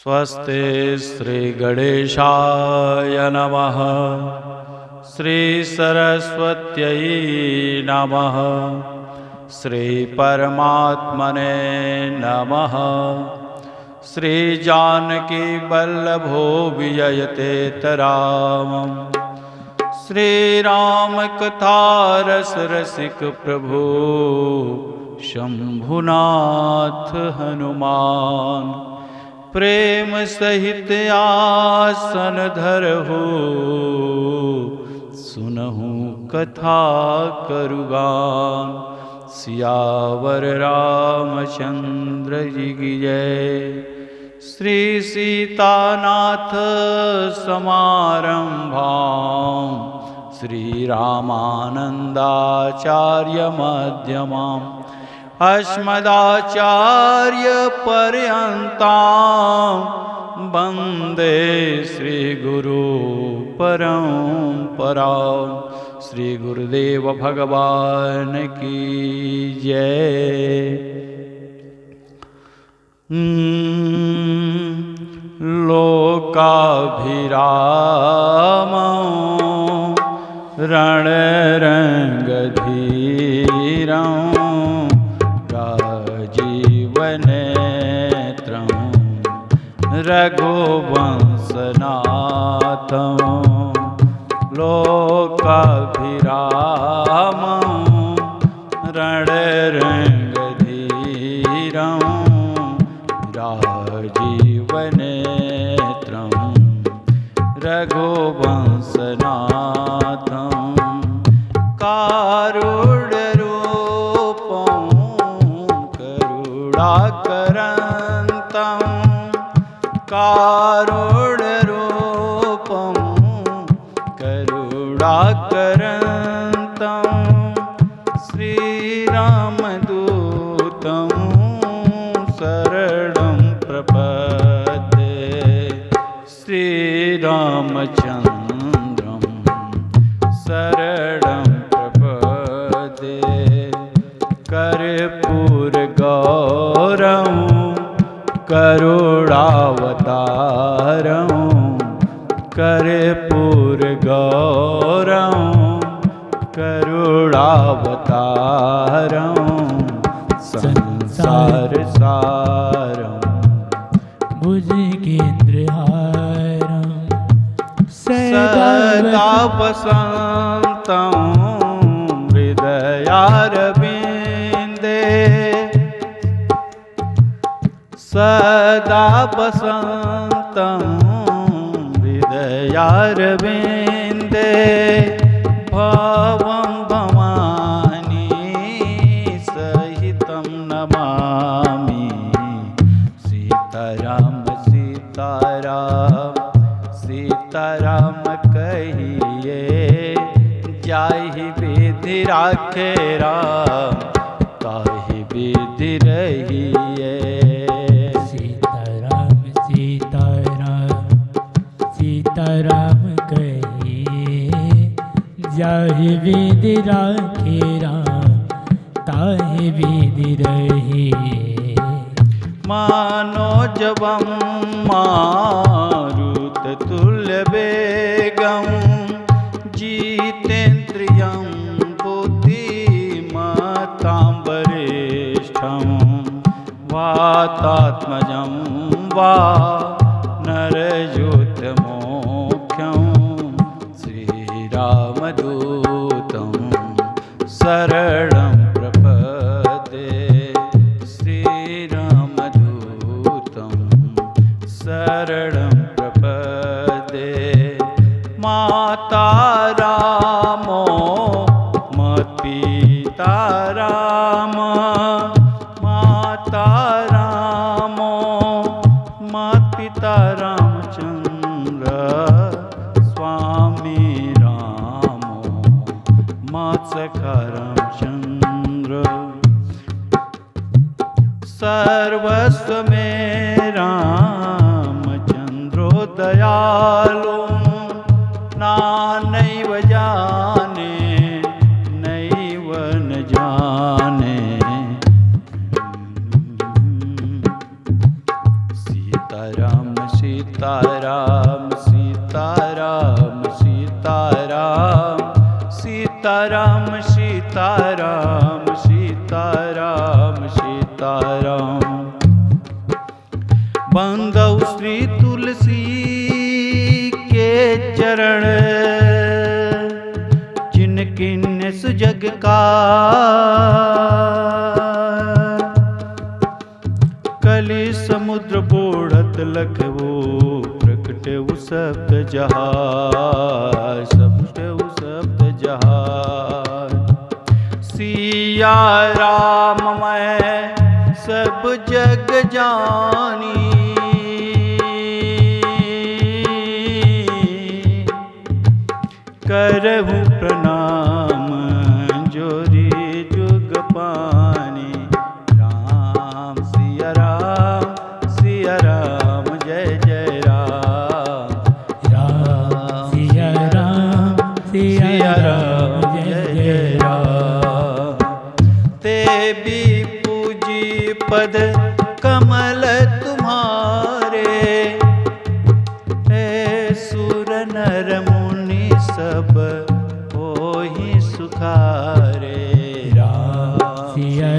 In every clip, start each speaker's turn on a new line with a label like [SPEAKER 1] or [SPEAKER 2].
[SPEAKER 1] स्वस्ति श्री गणेशाय नमः। श्री सरस्वत्यै नमः। श्री परमात्मने नमः। श्री जानकी वल्लभो विजयतेतराम। श्री राम कथा रस रसिक प्रभु शंभुनाथ हनुमान। प्रेम सहित आसन धरहु सुनहु कथा करुगान। सियावर रामचंद्र जी की जय। श्री सीतानाथ समारंभां श्री रामानंदाचार्य मध्यमाम् अस्मदाचार्य पर्यन्तां वन्दे श्री गुरु परंपरां। श्री गुरुदेव भगवान की जय। लोकाभिरामं रणरंगधीरं राजीवनेत्रं रघुवंशनाथं। लोकाभिरामं रणरंगधीरं राजीवनेत्रं रघुवंशनाथं। कारुण्यरूपं करुणाकरन्तं। कारुण्यरूपं करुणाकरन्तं। श्रीरामदूतं शरणं प्रपद्ये। श्रीरामचन्द्रं शरणं प्रपद्ये। कर्पूरगौरं करुणावतारं। कर्पूरगौरं करुणावतारं। संसारसारं
[SPEAKER 2] भुजगेन्द्रहारं
[SPEAKER 1] सदा वसन्तं हृदयारविन्दे। सदा वसन्तं हृदयारविन्दे। भवं भवानी सहितं नमामि। सीताराम सीताराम सीताराम कहिए। जाहि विधि राखे राम ताहि विधि रहिए।
[SPEAKER 2] सीताराम सीताराम सीताराम कहिए। जाहि विधि राखे राम ताहि विधि रहिए।
[SPEAKER 1] मनोजवं मारुततुल्य वेगं जितेन्द्रियं बुद्धिमतां वरिष्ठं। वातात्मजं वानरयूथमुख्यं। श्रीरामदूतं शरणं प्रपद्ये। श्रीरामदूतं शरणं प्रपद्ये। माता रामो मत्पिता राम। माता रामो मत्पिता रामचन्द्र। स्वामी रामो मत्सखा रामचन्द्र। सर्वस्व में रामचन्द्रो दयालु। नानैव जाने नैव न जाने। सीताराम सीताराम सीताराम सीताराम सीताराम सीताराम सीताराम सीताराम। बंदौ श्री तुलसी के चरण, जिनकिन सुजग का कलि समुद्र बोढ़त लखवो प्रकटउ सप्त जहाज सप्तउ सप्त जहाज। सिया राम मैं सब जग जानी, करहूँ प्रणाम जोरी जुग पानी। राम सिया राम जय जय राम।
[SPEAKER 2] राम सिया राम जय जय राम।
[SPEAKER 1] ते भी पूजी पद कमल तुम्हारे, हे सुर नर मुनि सब होहि सुखारे।
[SPEAKER 2] राम सिया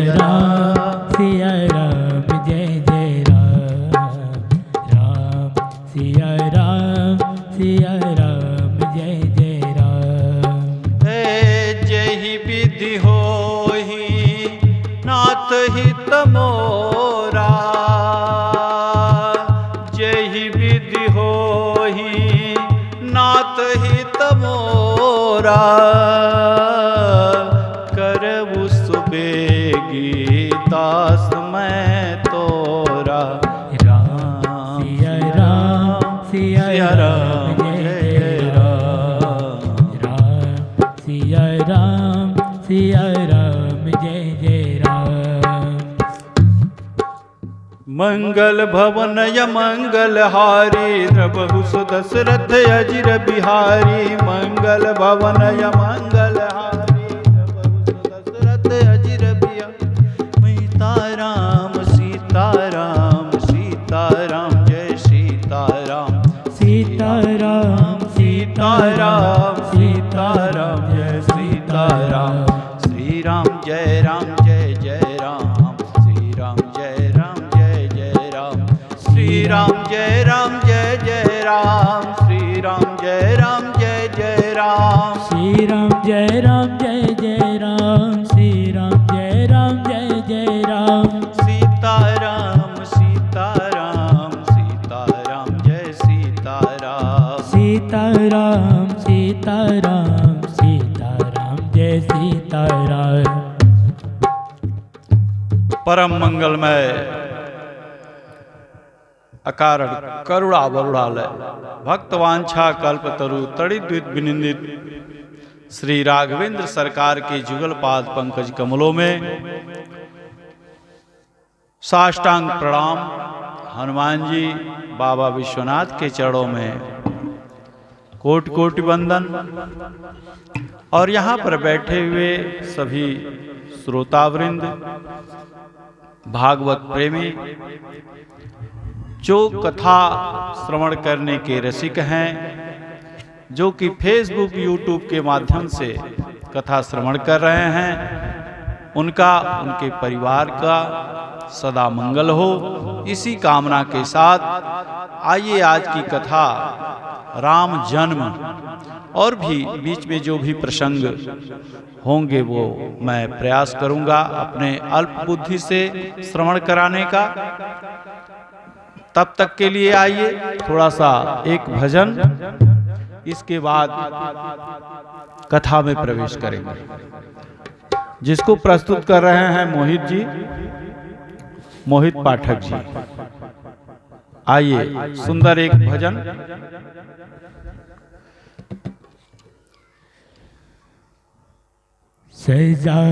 [SPEAKER 2] राम जय जय राम। राम सिया राम जय जय राम।
[SPEAKER 1] हे जहि विधि होहि नाथ हित मोरा, जहि विधि होहि नाथ हित मोरा। करबु सुबेगी दास मैं तोरा।
[SPEAKER 2] राम सिया राम जय जय राम। राम सिया राम जय जय राम।
[SPEAKER 1] मंगल भवन मंगल हारी, द्रबहु दशरथ अजिर बिहारी। मंगल भवन मंगल हारी, द्रबहु दशरथ अजिर बिहारी। सीताराम सीताराम सीताराम जय सीताराम।
[SPEAKER 2] सीताराम
[SPEAKER 1] सीताराम सीताराम जय सीताराम। श्री राम जय जय राम। श्री राम जय जय राम। श्री राम जय जय राम। श्री राम जय जय राम।
[SPEAKER 2] श्री राम जय जय राम। श्री राम जय जय राम।
[SPEAKER 1] सीताराम सीताराम सीताराम जय सीताराम।
[SPEAKER 2] सीताराम जय सीताराम।
[SPEAKER 1] परम मंगलमय अकारण करुणा वरुणालय भक्तवांछा कल्पतरु तड़िद्वित विनिंदित श्री राघवेंद्र सरकार के जुगल पाद पंकज कमलों में साष्टांग प्रणाम। हनुमान जी बाबा विश्वनाथ के चरणों में कोटि कोटि वंदन। और यहाँ पर बैठे हुए सभी श्रोतावृंद, भागवत प्रेमी, जो कथा श्रवण करने के रसिक हैं, जो कि फेसबुक यूट्यूब के माध्यम से कथा श्रवण कर रहे हैं, उनका उनके परिवार का सदा मंगल हो, इसी कामना के साथ आइए आज की कथा राम जन्म और भी बीच में जो भी प्रसंग होंगे वो मैं प्रयास करूंगा अपने अल्प बुद्धि से श्रवण कराने का। तब तक के लिए आइए थोड़ा सा एक भजन, इसके बाद कथा में प्रवेश करेंगे। जिसको प्रस्तुत कर रहे हैं मोहित जी, मोहित पाठक जी। आइए सुंदर एक भजन।
[SPEAKER 2] सजा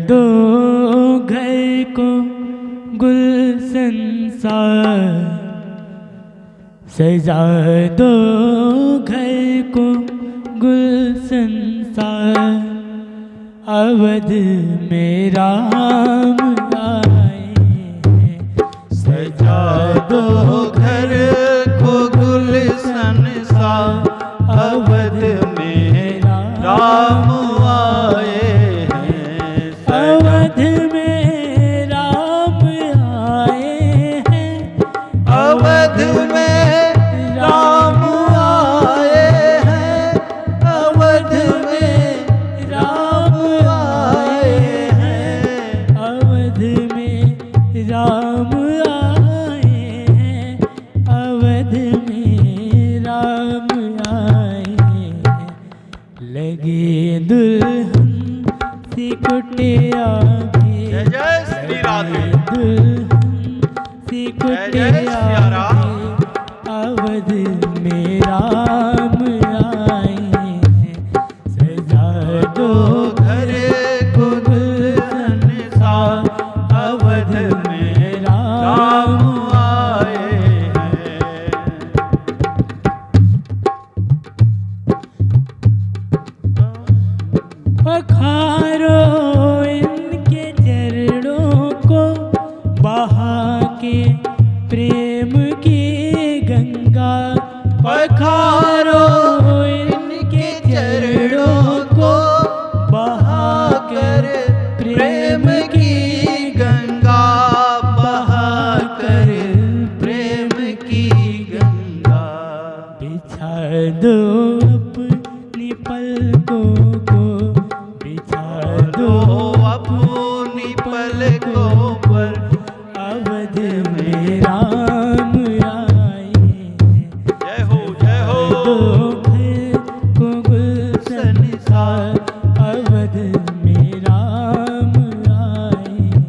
[SPEAKER 2] दो घर को गुलशन सा, सजा दो घर को गुलशन सा, अवध में राम आए।
[SPEAKER 1] सजा दो घर को गुल
[SPEAKER 2] राम आए हैं, अवध में राम आए हैं। लगे दुल्हन सी कुटिया भी,
[SPEAKER 1] जय जय श्री राधे।
[SPEAKER 2] दुल्हन सी
[SPEAKER 1] जय
[SPEAKER 2] कुटिया
[SPEAKER 1] जय सिया राम।
[SPEAKER 2] भी, अवध में राम आए हैं। सजा दो
[SPEAKER 1] घर को दुल्हन सा, अवध में राम आए हैं।
[SPEAKER 2] पखारो इनके चरणों को, बहा के प्रेम की गंगा। पखारो इनके चरणों को, बहा कर प्रेम की गंगा।
[SPEAKER 1] बहा कर प्रेम की गंगा।
[SPEAKER 2] बिछा दो अपनी पलकों को, बिछा
[SPEAKER 1] दो
[SPEAKER 2] दो
[SPEAKER 1] अपनी पलकों पर,
[SPEAKER 2] अवध में राम आए हैं।
[SPEAKER 1] जय हो जय हो।
[SPEAKER 2] दो घर को गुलशन सा, अवध में राम आए हैं।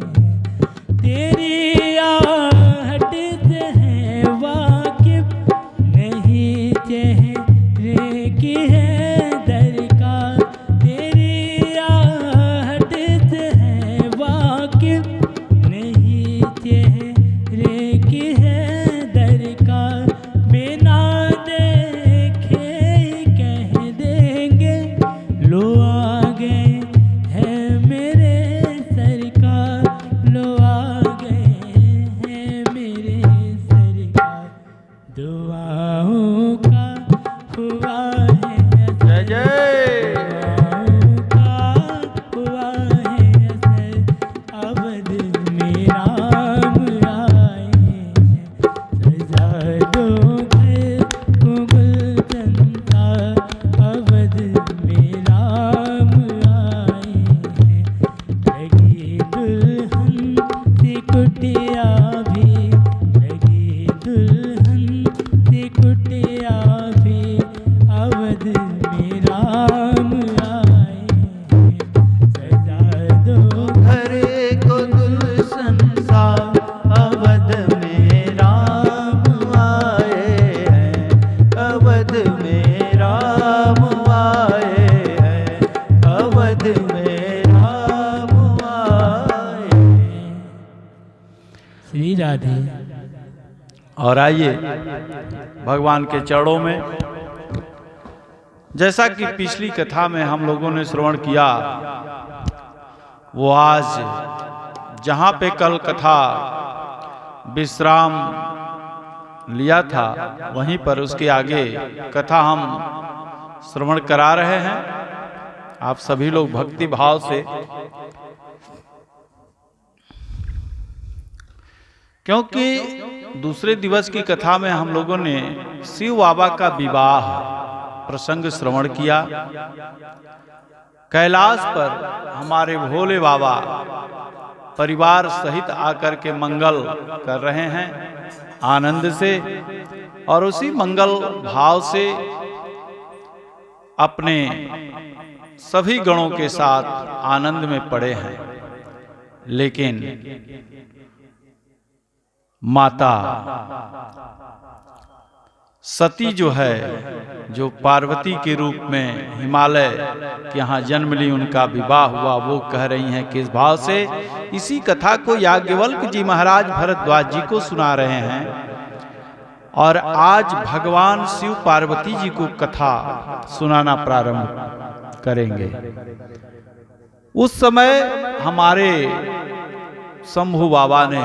[SPEAKER 2] तेरी आहट से है वाकिफ, नहीं चेहरे की है दरकार। तेरी आहट से है वाकिफ, नहीं चेहरे की है दरकार। बिना देखे ही कह देंगे, लो आ गए हैं मेरे सरकार। लो आ गए हैं मेरे सरकार। दुआओं का हुआ है
[SPEAKER 1] जय जय।
[SPEAKER 2] दुआओं का हुआ है असर, अवध में राम आए हैं। सजा दो घर को गुलशन सा, अवध में राम आए हैं। लगी दुल्हन सी कुटिया भी, लगी दुल्हन सी कुटिया भी, अवध में राम आए हैं। सजा दो
[SPEAKER 1] घर को गुलशन सा, अवध में राम आए हैं। अवध में राम आए हैं। अवध में राम आए हैं।
[SPEAKER 2] श्री राधे।
[SPEAKER 1] और आइए भगवान के चरणों में, जैसा कि पिछली कथा में हम लोगों ने श्रवण किया, वो आज जहाँ पे कल कथा विश्राम लिया था, वहीं पर उसके आगे कथा हम श्रवण करा रहे हैं। आप सभी लोग भक्ति भाव से, क्योंकि दूसरे दिवस की कथा में हम लोगों ने शिव बाबा का विवाह प्रसंग श्रवण किया। कैलाश पर हमारे भोले बाबा परिवार सहित आकर के मंगल कर रहे हैं आनंद से, और उसी मंगल भाव से अपने सभी गणों के साथ आनंद में पड़े हैं। लेकिन माता सती जो है, जो पार्वती के रूप में हिमालय के यहाँ जन्म ली, उनका विवाह हुआ, वो कह रही हैं किस भाव से। इसी कथा को याज्ञवल्क्य जी महाराज भरद्वाज जी को सुना रहे हैं, और आज भगवान शिव पार्वती जी को कथा सुनाना प्रारंभ करेंगे। उस समय हमारे शंभु बाबा ने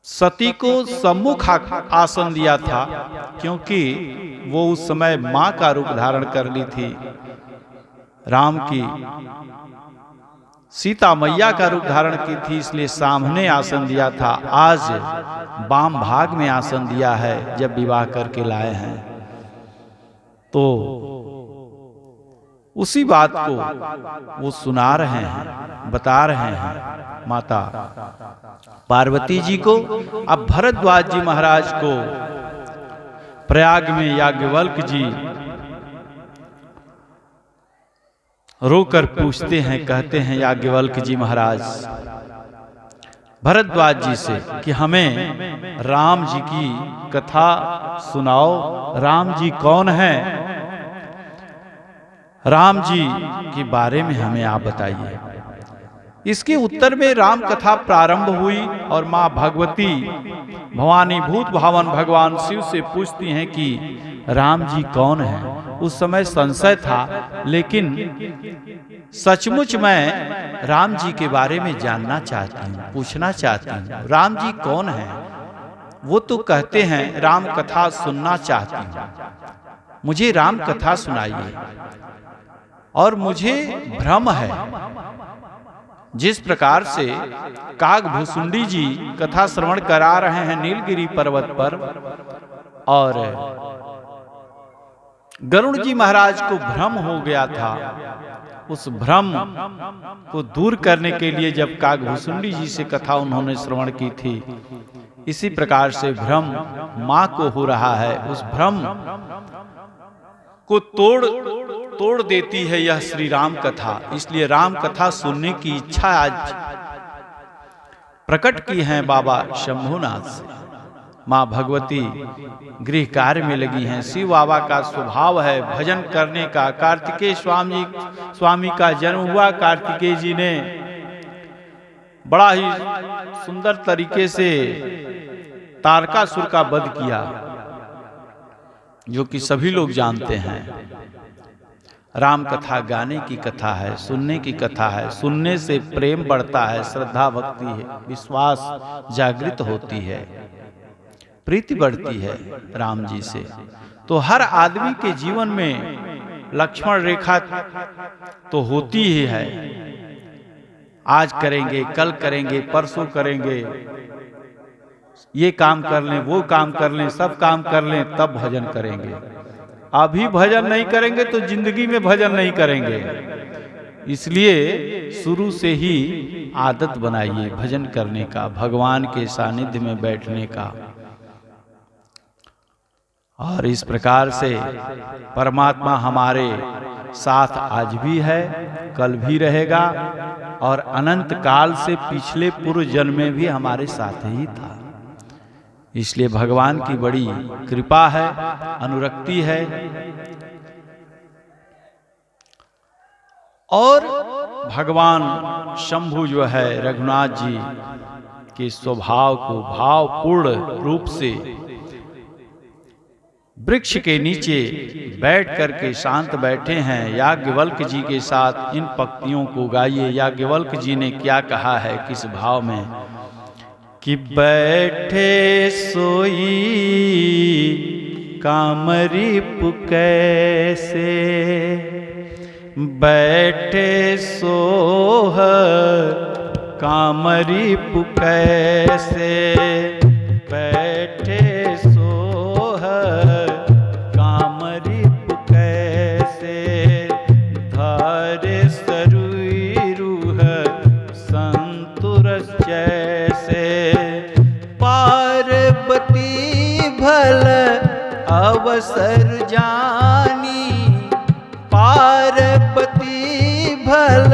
[SPEAKER 1] सती को सम्मुख आसन दिया था, क्योंकि वो उस समय मां का रूप धारण कर ली थी, राम की सीता मैया का रूप धारण की थी, इसलिए सामने आसन दिया था। आज वाम भाग में आसन दिया है जब विवाह करके लाए हैं। तो उसी बात को वो सुना रहे हैं, बता रहे हैं माता पार्वती जी को। अब भरद्वाज जी महाराज को प्रयाग में याज्ञवल्क जी रोकर पूछते हैं, कहते हैं याज्ञवल्क जी महाराज भरद्वाज जी से कि हमें राम जी की कथा सुनाओ, राम जी कौन है, राम जी के बारे में हमें आप बताइए। इसके उत्तर में राम कथा प्रारंभ हुई और मां भगवती भवानी भूत भावन भगवान शिव से पूछती हैं कि राम जी कौन है। उस समय संशय था, लेकिन सचमुच मैं राम जी के बारे में जानना चाहती हूँ, पूछना चाहती हूँ, राम जी कौन है। वो तो कहते हैं राम कथा सुनना चाहती हूँ, मुझे राम कथा सुनाइए। और मुझे भ्रम है, जिस प्रकार से काग भुसुंडी जी कथा श्रवण करा रहे हैं नीलगिरी पर्वत पर, और गरुड़ जी महाराज को भ्रम हो गया था, उस भ्रम को दूर करने के लिए जब काग भुसुंडी जी से कथा उन्होंने श्रवण की थी, इसी प्रकार से भ्रम मां को हो रहा है। उस भ्रम को तोड़ देती है यह श्री राम कथा। इसलिए राम कथा सुनने की इच्छा आज प्रकट की है बाबा शंभुनाथ से। मां भगवती गृह कार्य में लगी हैं। शिव बाबा का स्वभाव है भजन करने का। कार्तिकेय स्वामी का जन्म हुआ, कार्तिकेय जी ने बड़ा ही सुंदर तरीके से तारकासुर का वध किया, जो कि सभी लोग जानते हैं। राम कथा गाने की कथा है, सुनने की कथा है। सुनने से प्रेम बढ़ता है, श्रद्धा भक्ति है, विश्वास जागृत होती है, प्रीति बढ़ती है राम जी से। तो हर आदमी के जीवन में लक्ष्मण रेखा तो होती ही है। आज करेंगे, कल करेंगे, परसों करेंगे, ये काम कर लें, वो काम कर लें, सब काम कर लें, तब भजन करेंगे। अभी भजन नहीं करेंगे तो जिंदगी में भजन नहीं करेंगे। इसलिए शुरू से ही आदत बनाइए भजन करने का, भगवान के सानिध्य में बैठने का। और इस प्रकार से परमात्मा हमारे साथ आज भी है, कल भी रहेगा, और अनंत काल से पिछले पूर्व जन्म में भी हमारे साथ ही था। इसलिए भगवान की बड़ी कृपा है, अनुरक्ति है। और भगवान शंभु जो है रघुनाथ जी के स्वभाव को भावपूर्ण रूप से वृक्ष के नीचे बैठ करके शांत बैठे हैं। याज्ञवल्क जी के साथ इन पंक्तियों को गाइए। याज्ञवल्क जी ने क्या कहा है, किस भाव में, कि बैठे सोई कामरीप कैसे, बैठे सोह कामरीप कैसे, बैठे सोह कामरीप कैसे, धारे सरुई रूह संतुरस जैसे, पार्वती भल अवसर जानी, पार्वती भल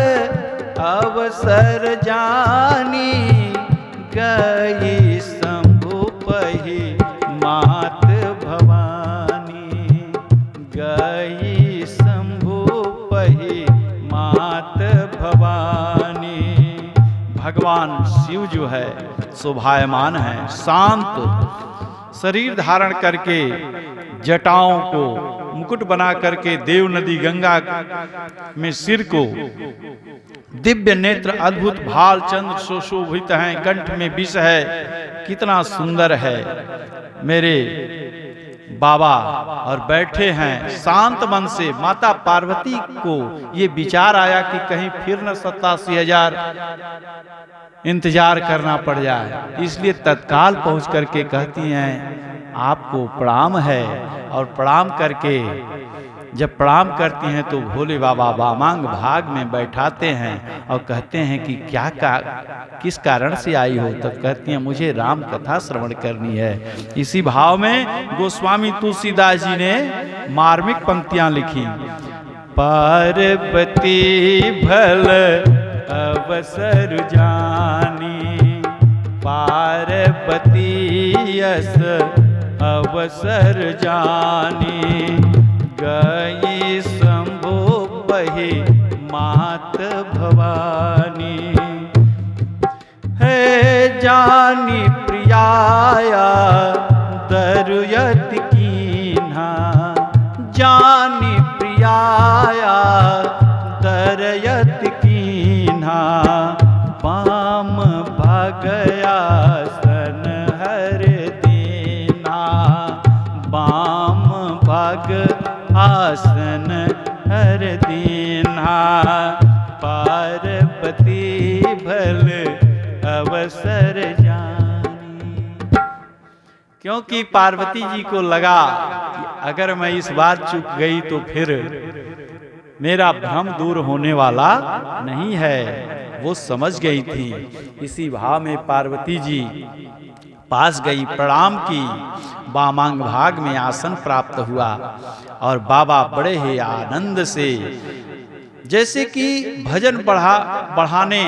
[SPEAKER 1] अवसर जानी, गई शंभु पही मात भवानी, गई शंभु पही मात भवानी। भगवान शिव जो है शोभायमान है, शांत शरीर धारण करके जटाओं को मुकुट बना करके देव नदी गंगा में सिर को, दिव्य नेत्र अद्भुत भाल चंद्र सुशोभित हैं, कंठ में विष है, कितना सुंदर है मेरे बाबा। और बैठे हैं शांत मन से। माता पार्वती को ये विचार आया कि कहीं फिर न 87,000 इंतजार करना पड़ जाए, इसलिए तत्काल पहुंच करके कहती हैं आपको प्रणाम है, और प्रणाम करके जब प्रणाम करती हैं तो भोले बाबा वामांग भाग में बैठाते हैं और कहते हैं कि किस कारण से आई हो। तब कहती हैं मुझे राम कथा श्रवण करनी है। इसी भाव में गोस्वामी तुलसीदास जी ने मार्मिक पंक्तियां लिखी। पार्वती भल अवसर जानी, पार्वती यस अवसर जानी, गई शंभु बही मात भवानी। है जानी प्रियाया दरुयत कीन्हा, जानी प्रियाया दरयत कीन्हा, पाम भगया सन हर दीना, बाम भग आसन हर दीना, पार्वती भल अवसर जानी। क्योंकि पार्वती जी को लगा कि अगर मैं इस बार चूक गई तो फिर मेरा भ्रम दूर होने वाला नहीं है, वो समझ गई थी। इसी भाव में पार्वती जी पास गई, प्रणाम की, वामांग भाग में आसन प्राप्त हुआ और बाबा बड़े ही आनंद से जैसे कि भजन बढ़ाने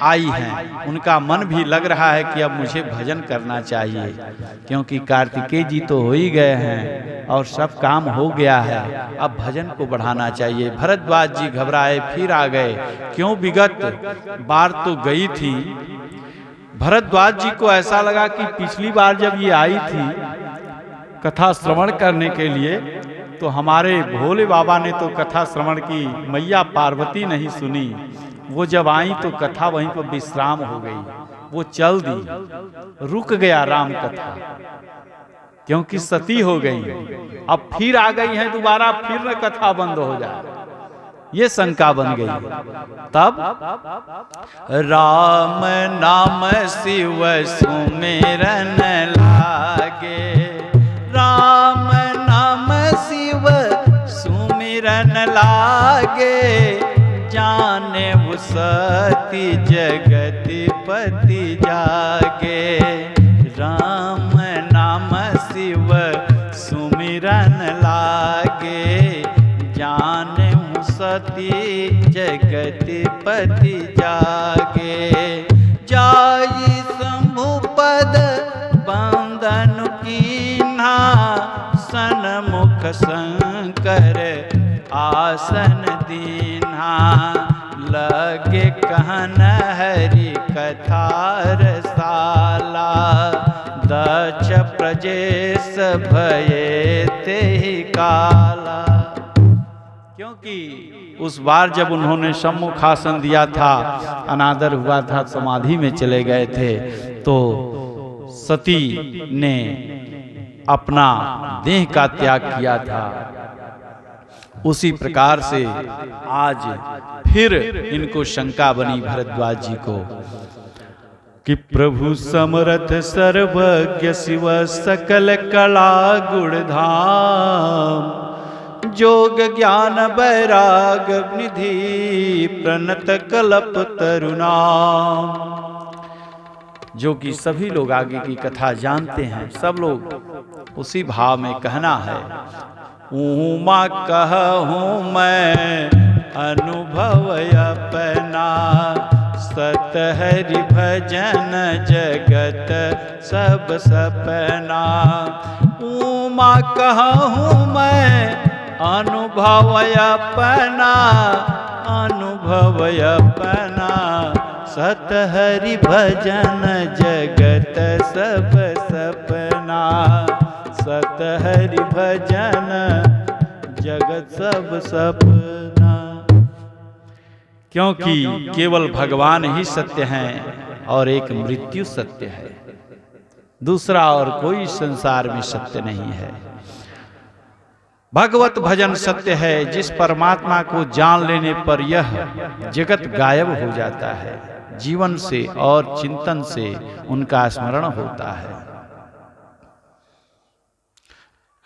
[SPEAKER 1] आई हैं। उनका मन भी लग रहा है कि अब मुझे भजन करना चाहिए, क्योंकि कार्तिकेय जी तो हो ही गए हैं और सब काम हो गया है, अब भजन को बढ़ाना चाहिए। भरद्वाज जी घबराए, फिर आ गए। क्यों? विगत बार तो गई थी। भरद्वाज जी को ऐसा लगा कि पिछली बार जब ये आई थी कथा श्रवण करने के लिए, तो हमारे भोले बाबा ने तो कथा श्रवण की, मैया पार्वती नहीं सुनी। वो जब आई तो कथा वहीं पर विश्राम हो गई, वो चल दी, रुक गया राम कथा, क्योंकि सती हो गई। अब फिर आ गई है दोबारा, फिर न कथा बंद हो जाए, ये शंका बन गई। तब राम नाम शिव सुमिरन लागे, राम नाम शिव सुमिरन लागे, जाने वो सती जगतपति जागे। राम नाम शिव सुमिरन लागे, जाने वो सती जगतपति जागे। जाई शंभु पद बंदन कीन्हा, सन्मुख शंकर आसन दीन्हा, लगे कहन हरि कथा रसाला, दक्ष प्रजेश भये तेहि काला। क्योंकि उस बार जब उन्होंने सम्मुख आसन दिया था, अनादर हुआ था, समाधि में चले गए थे, तो सती ने अपना देह का त्याग किया था। उसी प्रकार से आज फिर इनको शंका बनी भरद्वाज जी को कि प्रभु समर्थ सर्वज्ञ शिव सकल कला गुण धाम, जोग ज्ञान वैराग निधि प्रणत कल्प तरुणाम। जो कि सभी लोग आगे की कथा जानते हैं, सब लोग उसी भाव में कहना है। उमा कहूँ मैं अनुभव अपना, सत हरि भजन जगत सब सपना। उमा कहूँ मैं अनुभव अपना, अनुभव अपना, सत हरि भजन जगत सब सपना। सत हरि भजन जगत सब सपना। क्योंकि केवल भगवान ही सत्य हैं और एक मृत्यु सत्य है, दूसरा और कोई संसार में सत्य नहीं है। भगवत भजन सत्य है, जिस परमात्मा को जान लेने पर यह जगत गायब हो जाता है, जीवन से और चिंतन से उनका स्मरण होता है।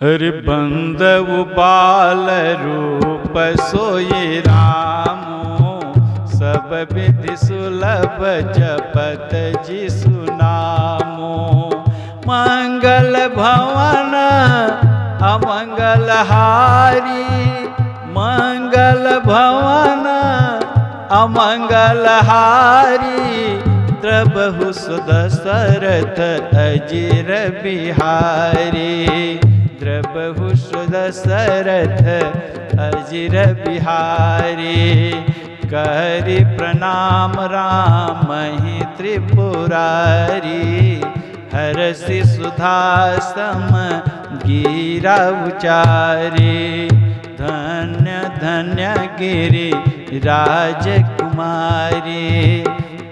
[SPEAKER 1] हरि बंदउ बाल रूप सोई रामो, सब विधि सुलभ जपत जिसु नामो। मंगल भवन अमंगल हारी, मंगल भवन अमंगल हारी, द्रबहु सुदशरथ अजिर बिहारी, द्रबहु सुदशरथ अजिर बिहारी। करि प्रणाम राम ही त्रिपुरारी, हरषि सुधा सम गिरा उचारी। धन्य धन्य गिरि राजकुमारी,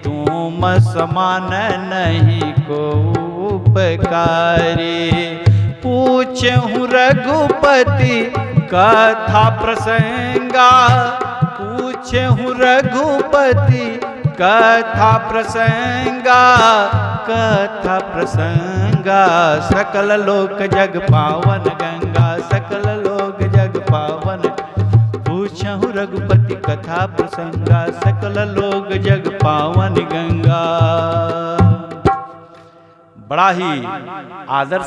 [SPEAKER 1] तुम समान नहीं को उपकारी। पूछहु रघुपति कथा प्रसंगा, पूछहु रघुपति कथा प्रसंगा, कथा प्रसंगा। सकल लोक जग पावन गंगा, सकल लोक जग पावन। पूछहु रघुपति कथा प्रसंगा, सकल लोक जग पावन गंगा। बड़ा ही आदर